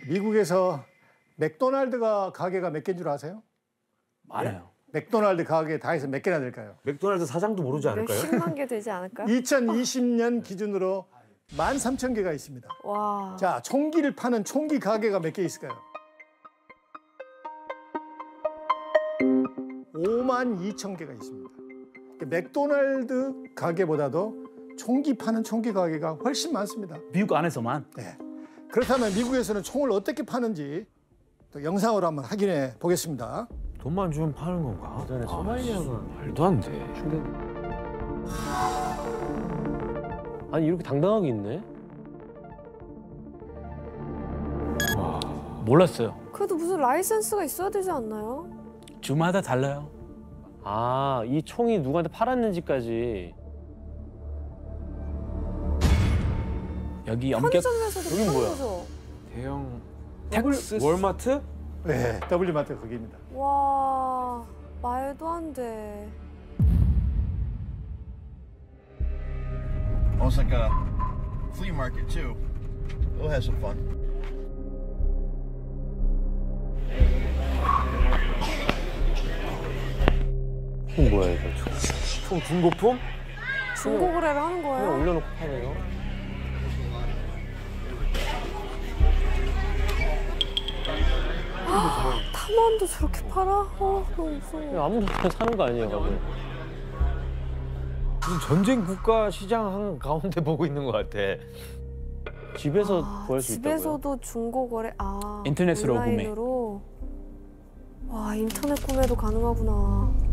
미국에서 맥도날드가 가게가 몇 개인 줄 아세요? 많아요. 맥도날드 가게 다 해서 몇 개나 될까요? 맥도날드 사장도 모르지 않을까요? 10만 개 되지 않을까요? 2020년 기준으로 13,000개가 있습니다. 와. 자, 총기를 파는 총기 가게가 몇 개 있을까요? 52,000개가 있습니다. 맥도날드 가게보다도 총기 파는 총기 가게가 훨씬 많습니다. 미국 안에서만. 네. 그렇다면 미국에서는 총을 어떻게 파는지 또 영상으로 한번 확인해 보겠습니다. 돈만 주면 파는 건가? 전에 소말리아가 말도 안 돼. 아니 이렇게 당당하게 있네. 와. 몰랐어요. 그래도 무슨 라이센스가 있어야 되지 않나요? 주마다 달라요. 아, 이 총이 누구한테 팔았는지까지. 여기 엄격 편의점에서도 여긴 파는 뭐야? 거죠? 대형 텍스 월마트? 네, W마트 거기입니다. 와, 말도 안 돼. Almost like a flea market too. We'll have some fun. 이건 뭐야 이거? 총 중고품? 중고 거래를 하는 그냥 거예요? 올려놓고 파네요. 탐험도 저렇게 팔아? 너무 무서워. 그냥 아무나 사는 거 아니에요, 가게. 무슨 전쟁 국가 시장 한 가운데 보고 있는 것 같아. 집에서 구할 수 있다고요? 집에서도 중고 거래. 인터넷으로 구매. 온라인으로. 와, 인터넷 구매도 가능하구나.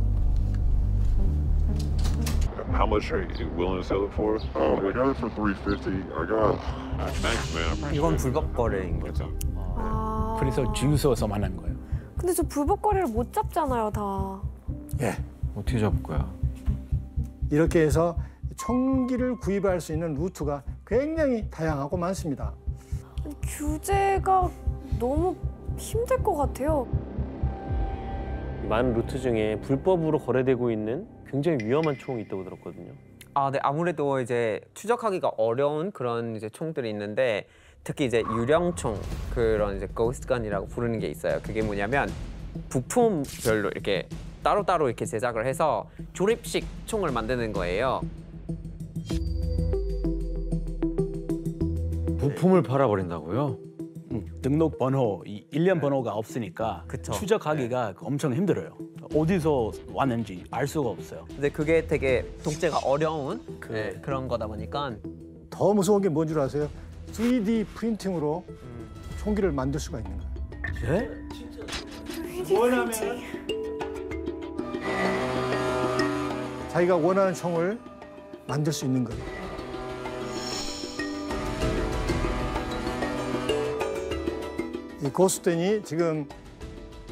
How much are you willing to sell it for? I got it for $350. I got Thanks, man. 이건 불법 거래인 거죠. 그래서 주유소에서 만난 거예요. 근데 저 불법 거래를 못 잡잖아요, 다. 예. 어떻게 잡을 거야? 이렇게 해서 총기를 구입할 수 있는 루트가 굉장히 다양하고 많습니다. 규제가 너무 힘들 것 같아요. 많은 루트 중에 불법으로 거래되고 있는 굉장히 위험한 총이 있다고 들었거든요. 네, 아무래도 이제 추적하기가 어려운 그런 이제 총들이 있는데 특히 이제 유령총 그런 이제 고스트건이라고 부르는 게 있어요. 그게 뭐냐면 부품별로 이렇게 따로따로 이렇게 제작을 해서 조립식 총을 만드는 거예요. 부품을 팔아버린다고요? 등록 번호, 이 일련 번호가 없으니까 그쵸. 추적하기가 엄청 힘들어요. 어디서 왔는지 알 수가 없어요. 근데 그게 되게 독재가 어려운 그런 거다 보니까 더 무서운 게 뭔 줄 아세요? 3D 프린팅으로 총기를 만들 수가 있는 거예요. 예? 원하면 자기가 원하는 총을 만들 수 있는 거예요. 이 고스텐이 지금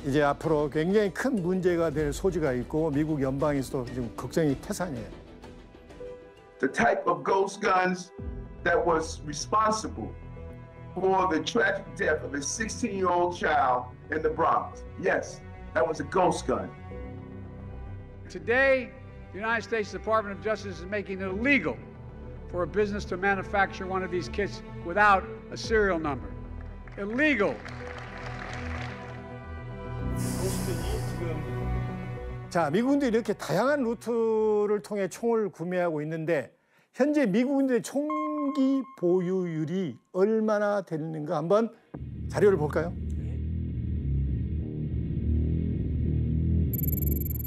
이제 앞으로 굉장히 큰 문제가 될 소지가 있고 미국 연방에서도 지금 걱정이 태산이에요. The type of ghost guns that was responsible for the tragic death of a 16-year-old child in the Bronx. Yes, that was a ghost gun. Today, the United States Department of Justice is making it illegal for a business to manufacture one of these kits without a serial number. Illegal. 자, 미국인들이 이렇게 다양한 루트를 통해 총을 구매하고 있는데 현재 미국인들의 총기 보유율이 얼마나 되는가 한번 자료를 볼까요?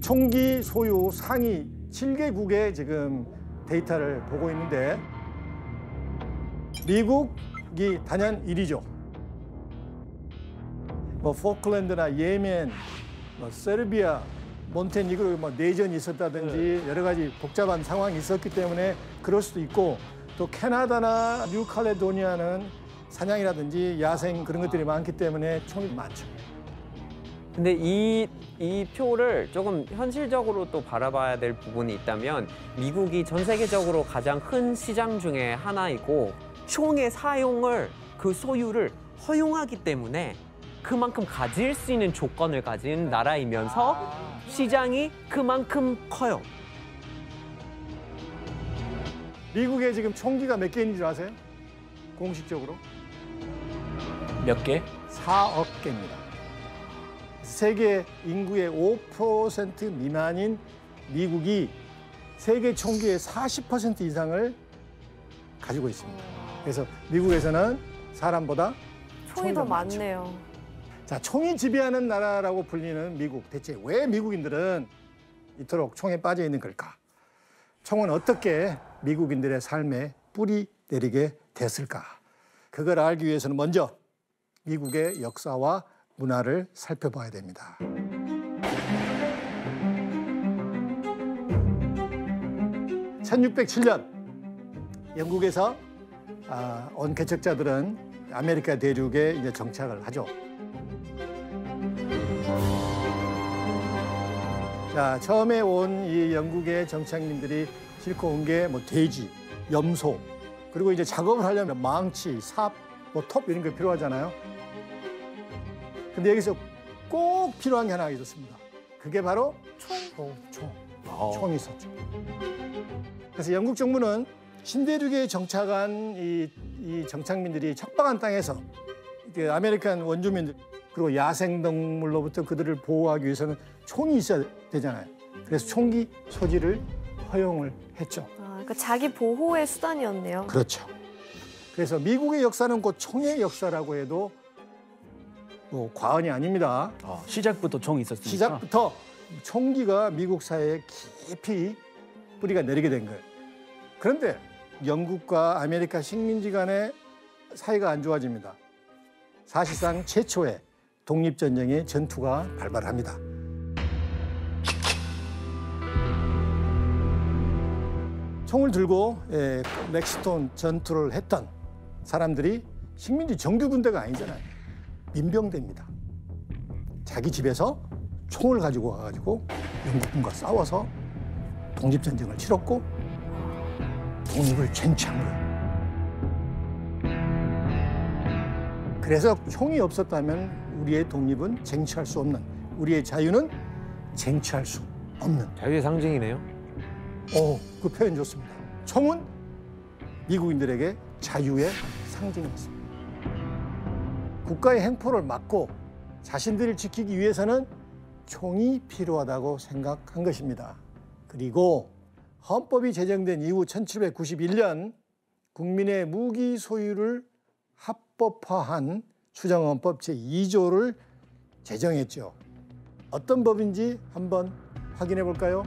총기 소유 상위 7개국의 지금 데이터를 보고 있는데 미국이 단연 1위죠. 뭐 포클랜드나 예멘, 뭐 세르비아, 몬테니그로 뭐 내전이 있었다든지 여러 가지 복잡한 상황이 있었기 때문에 그럴 수도 있고 또 캐나다나 뉴칼레도니아는 사냥이라든지 야생 그런 것들이 많기 때문에 총이 많죠. 근데 이 표를 조금 현실적으로 또 바라봐야 될 부분이 있다면 미국이 전 세계적으로 가장 큰 시장 중에 하나이고 총의 사용을 그 소유를 허용하기 때문에 그만큼 가질 수 있는 조건을 가진 나라이면서 시장이 그만큼 커요. 미국에 지금 총기가 몇 개인 줄 아세요? 공식적으로? 몇 개? 4억 개입니다. 세계 인구의 5% 미만인 미국이 세계 총기의 40% 이상을 가지고 있습니다. 그래서 미국에서는 사람보다 총이 더 많네요. 자, 총이 지배하는 나라라고 불리는 미국. 대체 왜 미국인들은 이토록 총에 빠져 있는 걸까? 총은 어떻게 미국인들의 삶에 뿌리 내리게 됐을까? 그걸 알기 위해서는 먼저 미국의 역사와 문화를 살펴봐야 됩니다. 1607년 영국에서 온 개척자들은 아메리카 대륙에 이제 정착을 하죠. 자, 처음에 온 이 영국의 정착민들이 싣고 온 게 뭐 돼지, 염소, 그리고 이제 작업을 하려면 망치, 삽, 뭐 톱 이런 게 필요하잖아요. 근데 여기서 꼭 필요한 게 하나가 있었습니다. 그게 바로 총이 있었죠. 그래서 영국 정부는 신대륙에 정착한 이 정착민들이 척박한 땅에서 아메리칸 원주민들 그리고 야생동물로부터 그들을 보호하기 위해서는 총이 있어야 되잖아요. 그래서 총기 소지를 허용을 했죠. 그러니까 자기 보호의 수단이었네요. 그렇죠. 그래서 미국의 역사는 곧 총의 역사라고 해도 뭐 과언이 아닙니다. 시작부터 총이 있었으니까. 시작부터 총기가 미국 사회에 깊이 뿌리가 내리게 된 거예요. 그런데 영국과 아메리카 식민지 간의 사이가 안 좋아집니다. 사실상 최초의 독립전쟁의 전투가 발발합니다. 총을 들고 렉스톤 전투를 했던 사람들이 식민지 정규군대가 아니잖아요. 민병대입니다. 자기 집에서 총을 가지고 와가지고 영국군과 싸워서 독립전쟁을 치렀고 독립을 쟁취한 거예요. 그래서 총이 없었다면 우리의 독립은 쟁취할 수 없는, 우리의 자유는 쟁취할 수 없는. 자유의 상징이네요. 그 표현 좋습니다. 총은 미국인들에게 자유의 상징이었습니다. 국가의 횡포를 막고 자신들을 지키기 위해서는 총이 필요하다고 생각한 것입니다. 그리고 헌법이 제정된 이후 1791년 국민의 무기 소유를 합법화한 수정헌법 제2조를 제정했죠. 어떤 법인지 한번 확인해 볼까요?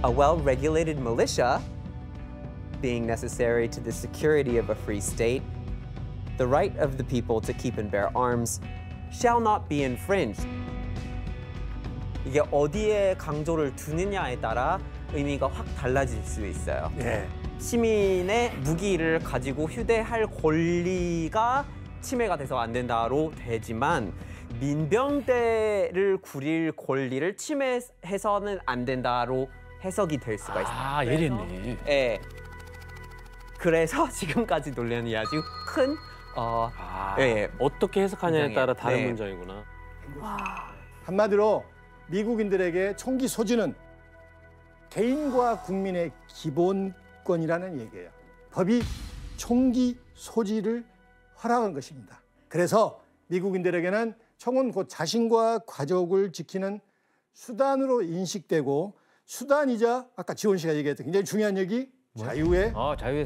A well-regulated militia, being necessary to the security of a free state, the right of the people to keep and bear arms shall not be infringed. 이게 어디에 강조를 두느냐에 따라 의미가 확 달라질 수 있어요. 시민의 무기를 가지고 휴대할 권리가 침해가 돼서 안 된다로 되지만 민병대를 구릴 권리를 침해해서는 안 된다로 해석이 될 수가 있어요. 예리했네. 예. 그래서 지금까지 논란이 아주 큰 어떻게 해석하냐에 따라 다른 네. 문장이구나. 한마디로 미국인들에게 총기 소지는 개인과 국민의 기본권이라는 얘기예요. 법이 총기 소지를 허락한 것입니다. 그래서 미국인들에게는 총은 곧 자신과 가족을 지키는 수단으로 인식되고 수단이자 아까 지원 씨가 얘기했던 굉장히 중요한 얘기 자유의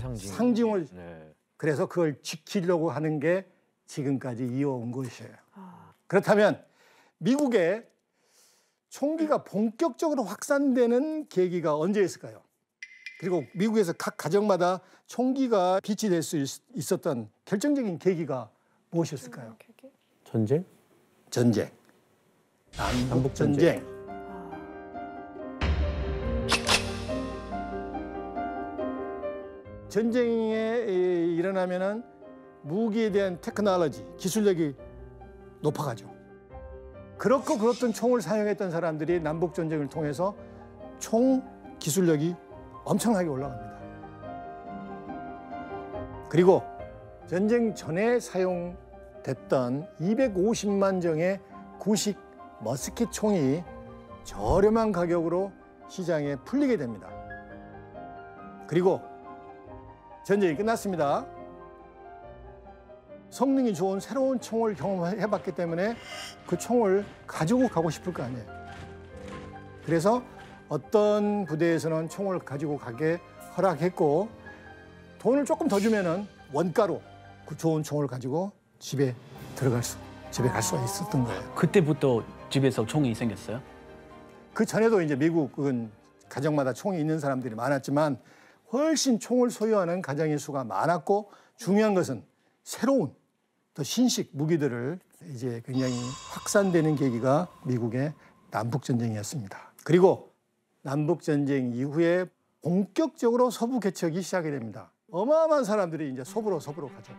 상징. 상징을 그래서 그걸 지키려고 하는 게 지금까지 이어온 것이에요. 그렇다면 미국에 총기가 본격적으로 확산되는 계기가 언제였을까요? 그리고 미국에서 각 가정마다 총기가 비치될 수 있었던 결정적인 계기가 무엇이었을까요? 전쟁? 전쟁. 남북전쟁. 전쟁에 일어나면은 무기에 대한 테크놀로지, 기술력이 높아가죠. 그렇고 그렇던 총을 사용했던 사람들이 남북전쟁을 통해서 총 기술력이 엄청나게 올라갑니다. 그리고 전쟁 전에 사용됐던 250만 정의 구식 머스킷 총이 저렴한 가격으로 시장에 풀리게 됩니다. 그리고 전쟁이 끝났습니다. 성능이 좋은 새로운 총을 경험해봤기 때문에 그 총을 가지고 가고 싶을 거 아니에요. 그래서 어떤 부대에서는 총을 가지고 가게 허락했고 돈을 조금 더 주면은 원가로 그 좋은 총을 가지고 집에 갈 수가 있었던 거예요. 그때부터 집에서 총이 생겼어요? 그 전에도 이제 미국은 가정마다 총이 있는 사람들이 많았지만 훨씬 총을 소유하는 가정의 수가 많았고 중요한 것은 새로운 또 신식 무기들을 이제 굉장히 확산되는 계기가 미국의 남북전쟁이었습니다. 그리고 남북전쟁 이후에 본격적으로 서부 개척이 시작이 됩니다. 어마어마한 사람들이 이제 서부로 가죠.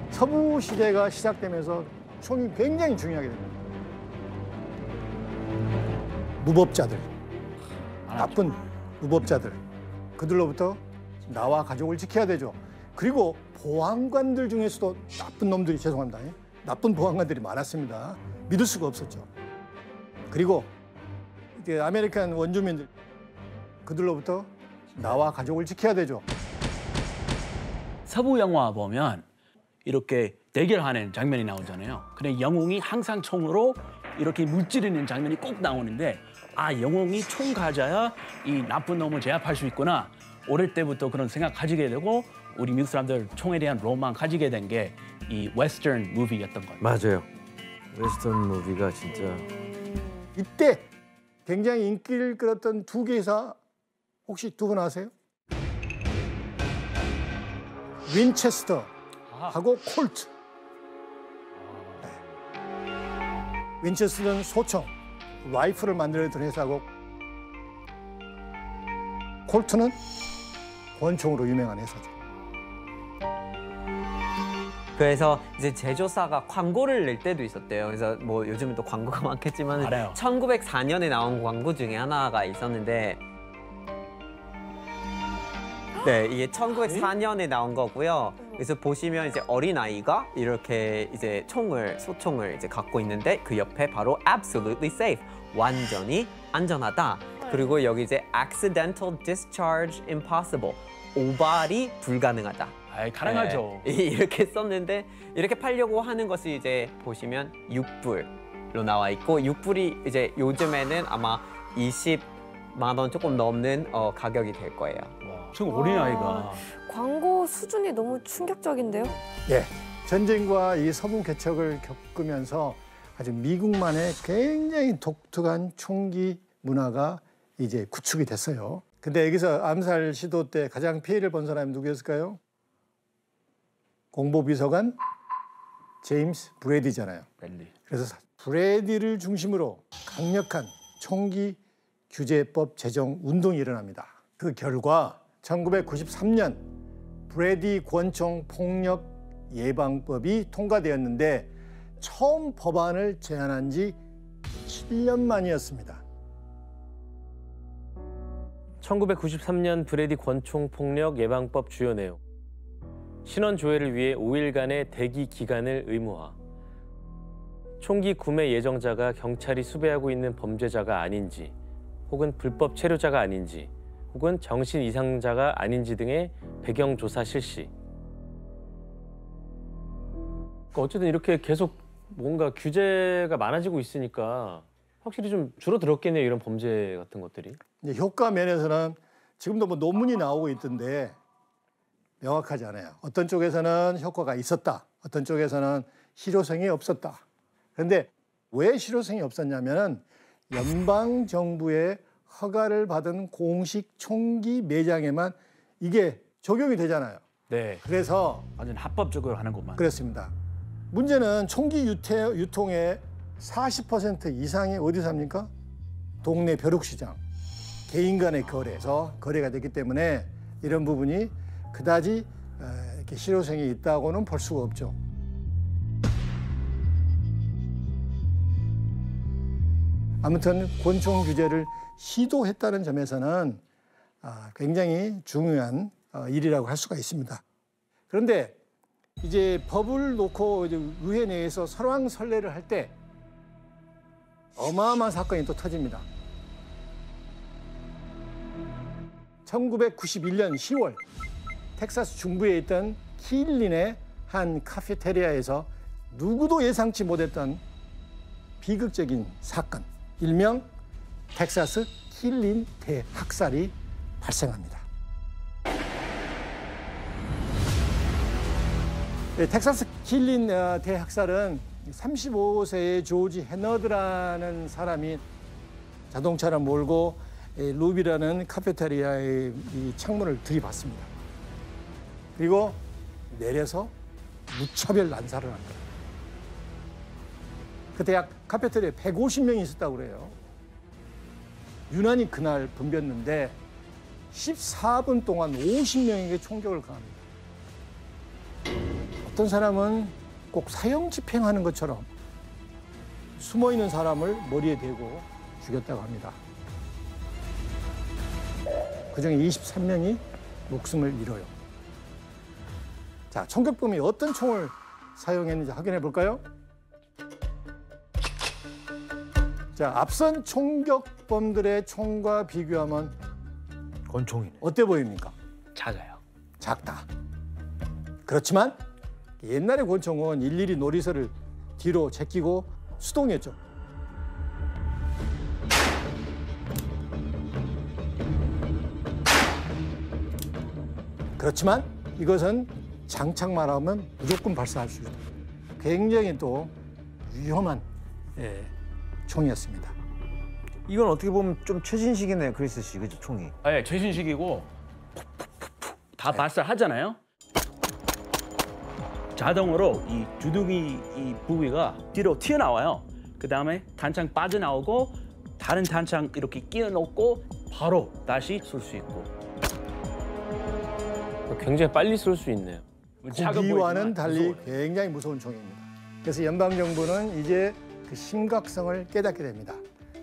서부 시대가 시작되면서 총이 굉장히 중요하게 됩니다. 무법자들, 나쁜 무법자들, 그들로부터 나와 가족을 지켜야 되죠. 그리고 보안관들 중에서도 나쁜 놈들이, 죄송합니다, 나쁜 보안관들이 많았습니다. 믿을 수가 없었죠. 그리고 이제 아메리칸 원주민들, 그들로부터 나와 가족을 지켜야 되죠. 서부 영화 보면 이렇게 대결하는 장면이 나오잖아요. 근데 영웅이 항상 총으로 이렇게 물찌르는 장면이 꼭 나오는데 아, 영웅이 총 가져야 이 나쁜 놈을 제압할 수 있구나. 어릴 때부터 그런 생각 가지게 되고 우리 미국 사람들 총에 대한 로망 가지게 된 게 이 웨스턴 무비였던 거예요. 맞아요. 웨스턴 무비가 진짜. 이때 굉장히 인기를 끌었던 두 개사 혹시 두 분 아세요? 윈체스터하고 콜트. 네. 윈체스터는 소총, 라이플을 만들어내던 회사고 콜트는 권총으로 유명한 회사죠. 그래서 이제 제조사가 광고를 낼 때도 있었대요. 그래서 뭐 요즘은 또 광고가 많겠지만 알아요. 1904년에 나온 광고 중에 하나가 있었는데 네, 이게 1904년에 나온 거고요. 그래서 보시면 이제 어린아이가 이렇게 이제 소총을 이제 갖고 있는데 그 옆에 바로 absolutely safe, 완전히 안전하다. 그리고 여기 이제 accidental discharge impossible, 오발이 불가능하다. 아이, 가능하죠. 네, 이렇게 썼는데 이렇게 팔려고 하는 것이 이제 보시면 6불로 나와 있고 6불이 이제 요즘에는 아마 20만 원 조금 넘는 가격이 될 거예요. 와, 지금 어린아이가. 광고 수준이 너무 충격적인데요? 예, 전쟁과 이 서부 개척을 겪으면서 아주 미국만의 굉장히 독특한 총기 문화가 이제 구축이 됐어요. 근데 여기서 암살 시도 때 가장 피해를 본 사람이 누구였을까요? 공보비서관 제임스 브래디잖아요. 그래서 브래디를 중심으로 강력한 총기 규제법 제정 운동이 일어납니다. 그 결과 1993년 브래디 권총 폭력 예방법이 통과되었는데 처음 법안을 제안한 지 7년 만이었습니다. 1993년 브래디 권총 폭력 예방법 주요 내용. 신원 조회를 위해 5일간의 대기 기간을 의무화. 총기 구매 예정자가 경찰이 수배하고 있는 범죄자가 아닌지, 혹은 불법 체류자가 아닌지, 혹은 정신 이상자가 아닌지 등의 배경 조사 실시. 어쨌든 이렇게 계속 뭔가 규제가 많아지고 있으니까 확실히 좀 줄어들었겠네요, 이런 범죄 같은 것들이. 이제 효과 면에서는 지금도 뭐 논문이 나오고 있던데 명확하지 않아요. 어떤 쪽에서는 효과가 있었다, 어떤 쪽에서는 실효성이 없었다. 그런데 왜 실효성이 없었냐면은 연방 정부의 허가를 받은 공식 총기 매장에만 이게 적용이 되잖아요. 네. 그래서 완전 합법적으로 하는 것만. 그렇습니다. 문제는 총기 유통의 40% 이상이 어디서 합니까? 동네 벼룩시장, 개인 간의 거래에서 거래가 됐기 때문에 이런 부분이 그다지 이렇게 실효성이 있다고는 볼 수가 없죠. 아무튼 권총 규제를 시도했다는 점에서는 굉장히 중요한 일이라고 할 수가 있습니다. 그런데 이제 법을 놓고 이제 의회 내에서 설왕설래를 할 때 어마어마한 사건이 또 터집니다. 1991년 10월 텍사스 중부에 있던 킬린의 한 카페테리아에서 누구도 예상치 못했던 비극적인 사건, 일명 텍사스 킬린 대학살이 발생합니다. 텍사스 킬린 대학살은 35세의 조지 헤너드라는 사람이 자동차를 몰고 루비라는 카페테리아의 이 창문을 들이받습니다. 그리고 내려서 무차별 난사를 합니다. 그때 약 카페테리아에 150명이 있었다고 그래요. 유난히 그날 붐볐는데 14분 동안 50명에게 총격을 가합니다. 어떤 사람은 꼭 사형 집행하는 것처럼 숨어있는 사람을 머리에 대고 죽였다고 합니다. 그중에 23명이 목숨을 잃어요. 자, 총격범이 어떤 총을 사용했는지 확인해 볼까요? 자, 앞선 총격범들의 총과 비교하면 권총이네. 어때 보입니까? 작아요. 작다. 그렇지만 옛날의 권총은 일일이 노리쇠를 뒤로 제끼고 수동이었죠. 그렇지만 이것은 장착만 하면 무조건 발사할 수 있다. 굉장히 또 위험한 총이었습니다. 이건 어떻게 보면 좀 최신식이네요, 크리스 씨, 그죠, 총이? 네, 최신식이고 다 발사하잖아요. 자동으로 이 주둥이 이 부위가 뒤로 튀어나와요. 그 다음에 탄창 빠져나오고 다른 탄창 이렇게 끼워 넣고 바로 다시 쏠 수 있고. 굉장히 빨리 쏠 수 있네요. 고기와는 달리 굉장히 무서운 총입니다. 그래서 연방정부는 이제 그 심각성을 깨닫게 됩니다.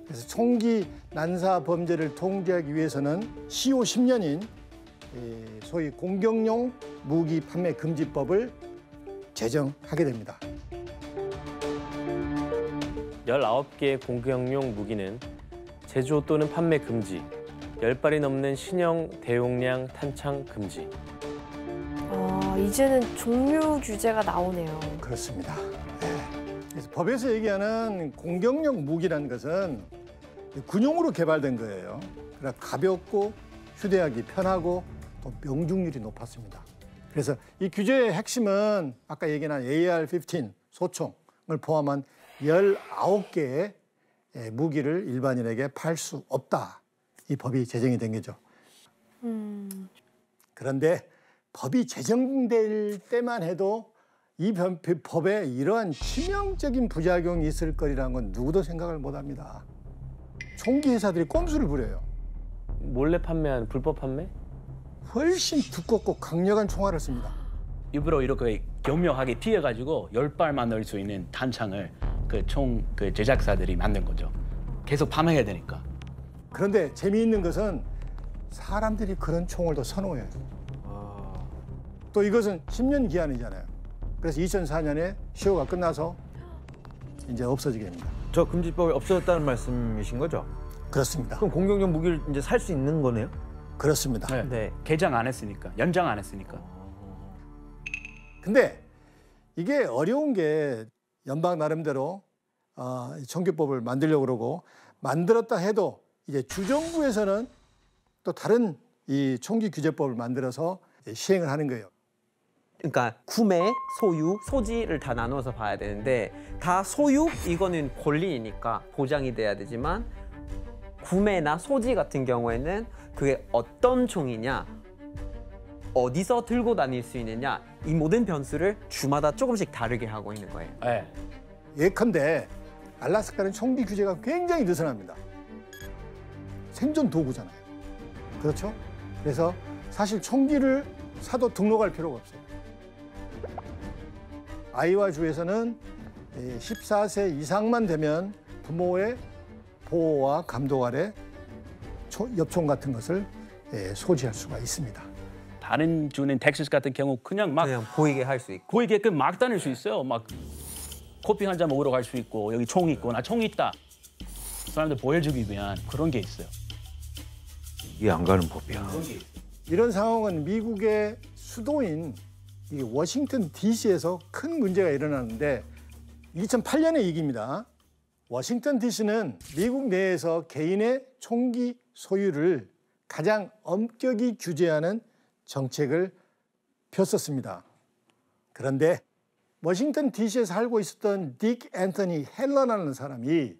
그래서 총기 난사 범죄를 통제하기 위해서는 시효 10년인 소위 공격용 무기 판매 금지법을 제정하게 됩니다. 19개의 공격용 무기는 제조 또는 판매 금지, 10발이 넘는 신형 대용량 탄창 금지. 아, 이제는 종류 규제가 나오네요. 그렇습니다. 네. 그래서 법에서 얘기하는 공격용 무기라는 것은 군용으로 개발된 거예요. 그러니까 가볍고 휴대하기 편하고 또 명중률이 높았습니다. 그래서 이 규제의 핵심은 아까 얘기한 AR-15 소총을 포함한 19개의 무기를 일반인에게 팔 수 없다. 이 법이 제정이 된 거죠. 그런데 법이 제정될 때만 해도 이 법에 이러한 치명적인 부작용이 있을 거리라는 건 누구도 생각을 못합니다. 총기 회사들이 꼼수를 부려요. 몰래 판매한 불법 판매? 훨씬 두껍고 강력한 총알을 씁니다. 일부러 이렇게 교묘하게 튀어가지고 10발만 넣을 수 있는 탄창을 그 제작사들이 만든 거죠. 계속 판매해야 되니까. 그런데 재미있는 것은 사람들이 그런 총을 더 선호해요. 또 이것은 10년 기한이잖아요. 그래서 2004년에 시효가 끝나서 이제 없어지게 됩니다. 저 금지법이 없어졌다는 말씀이신 거죠? 그렇습니다. 그럼 공격용 무기를 이제 살 수 있는 거네요? 그렇습니다. 네. 네. 개장 안 했으니까, 연장 안 했으니까. 근데 이게 어려운 게 연방 나름대로 총기법을 만들려고 그러고 만들었다 해도 이제 주정부에서는 또 다른 이 총기 규제법을 만들어서 시행을 하는 거예요. 그러니까 구매, 소유, 소지를 다 나눠서 봐야 되는데 다 소유 이거는 권리니까 보장이 돼야 되지만 구매나 소지 같은 경우에는 그게 어떤 총이냐, 어디서 들고 다닐 수 있느냐 이 모든 변수를 주마다 조금씩 다르게 하고 있는 거예요. 네. 예컨대 알래스카는 총기 규제가 굉장히 느슨합니다. 생존 도구잖아요. 그렇죠? 그래서 사실 총기를 사도 등록할 필요가 없어요. 아이와 주에서는 14세 이상만 되면 부모의 보호와 감독 아래 엽총 같은 것을 소지할 수가 있습니다. 다른 주는 텍사스 같은 경우 그냥 보이게 할 수 있고 보이게끔 막 다닐 수 있어요. 막 커피 한 잔 먹으러 갈 수 있고 여기 총 있고 나 총 있다. 사람들 보여주기 위한 그런 게 있어요. 이게 안 가는 법이야. 이런 상황은 미국의 수도인 이 워싱턴 DC에서 큰 문제가 일어나는데 2008년의 얘기입니다. 워싱턴 DC는 미국 내에서 개인의 총기 소유를 가장 엄격히 규제하는 정책을 폈었습니다. 그런데 워싱턴 DC에 살고 있었던 딕 앤서니 헬러라는 사람이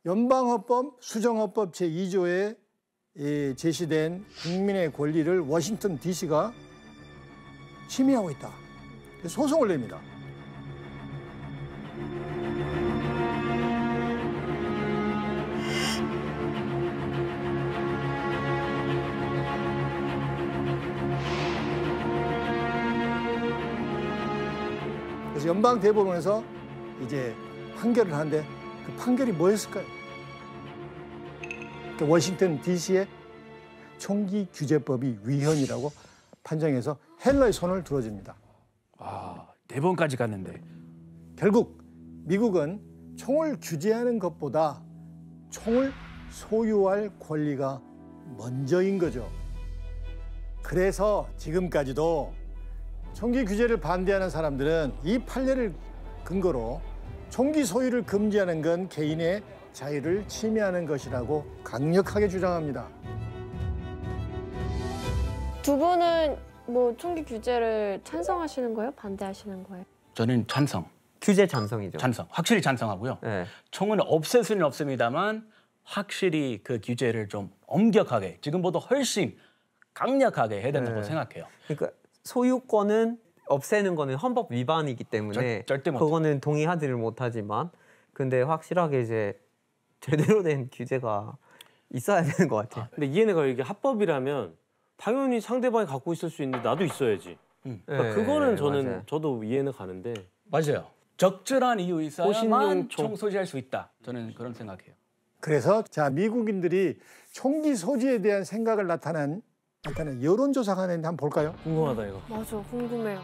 연방헌법 수정헌법 제2조에 제시된 국민의 권리를 워싱턴 DC가 침해하고 있다. 소송을 냅니다. 그래서 연방 대법원에서 이제 판결을 하는데 그 판결이 뭐였을까요? 워싱턴 DC의 총기 규제법이 위헌이라고 판정해서 헬러의 손을 들어줍니다. 아, 4번까지 갔는데. 결국 미국은 총을 규제하는 것보다 총을 소유할 권리가 먼저인 거죠. 그래서 지금까지도 총기 규제를 반대하는 사람들은 이 판례를 근거로 총기 소유를 금지하는 건 개인의 자유를 침해하는 것이라고 강력하게 주장합니다. 두 분은 뭐 총기 규제를 찬성하시는 거예요? 반대하시는 거예요? 저는 찬성. 규제 찬성이죠. 찬성. 확실히 찬성하고요. 네. 총은 없앨 수는 없습니다만 확실히 그 규제를 좀 엄격하게 지금보다 훨씬 강력하게 해야 된다고 생각해요. 그러니까 소유권은 없애는 거는 헌법 위반이기 때문에 절대 못해요. 그거는 동의하지를 못하지만 근데 확실하게 이제 제대로 된 규제가 있어야 되는 것 같아요. 근데 이해가 이게 합법이라면 당연히 상대방이 갖고 있을 수 있는데 나도 있어야지. 그러니까 그거는 저는 맞아요. 저도 이해는 가는데. 맞아요. 적절한 이유 있어야만 호신용 총 소지할 수 있다. 저는 그런 생각해요. 그래서 자 미국인들이 총기 소지에 대한 생각을 나타낸 여론조사가 하는데 한번 볼까요? 궁금하다 이거. 맞아, 궁금해요.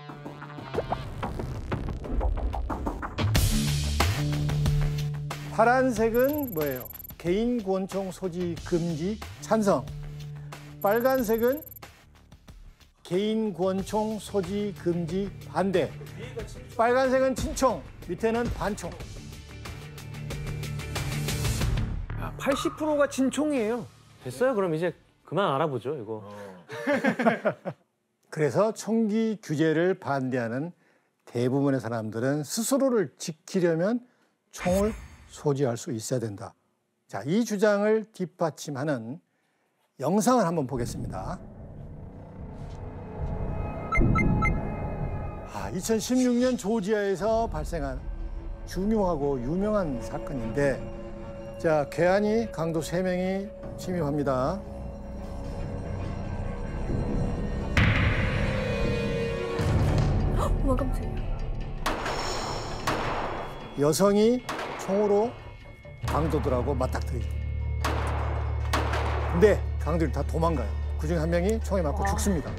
파란색은 뭐예요? 개인 권총 소지 금지 찬성. 빨간색은 개인 권총 소지 금지 반대. 빨간색은 친총, 밑에는 반총. 80%가 진총이에요. 됐어요? 그럼 이제 그만 알아보죠 이거. 그래서 총기 규제를 반대하는 대부분의 사람들은 스스로를 지키려면 총을 소지할 수 있어야 된다. 자, 이 주장을 뒷받침하는 영상을 한번 보겠습니다. 2016년 조지아에서 발생한 중요하고 유명한 사건인데, 자, 괴한이 강도 3명이 침입합니다. 어머, 깜짝이야. 여성이 총으로 강도들하고 맞닥뜨리죠. 근데 강도들이 다 도망가요. 그중에 한 명이 총에 맞고 죽습니다.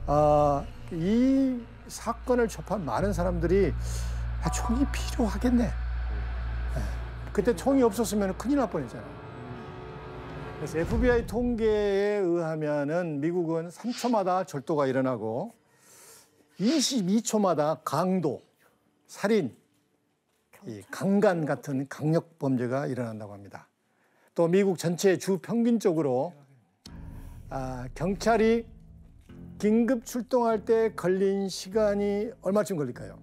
와. 이 사건을 접한 많은 사람들이 총이 필요하겠네. 그때 총이 없었으면 큰일 날 뻔했잖아요. 그래서 FBI 통계에 의하면은 미국은 3초마다 절도가 일어나고 22초마다 강도, 살인, 이 강간 같은 강력 범죄가 일어난다고 합니다. 또 미국 전체 주 평균적으로 경찰이 긴급 출동할 때 걸린 시간이 얼마쯤 걸릴까요?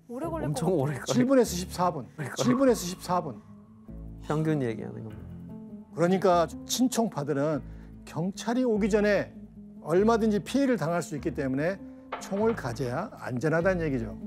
오래 걸릴 엄청 것 오래 같아요. 7분에서 14분. 7분에서 14분. 평균 얘기하는 겁니다. 그러니까 친총파들은 경찰이 오기 전에 얼마든지 피해를 당할 수 있기 때문에 총을 가져야 안전하다는 얘기죠.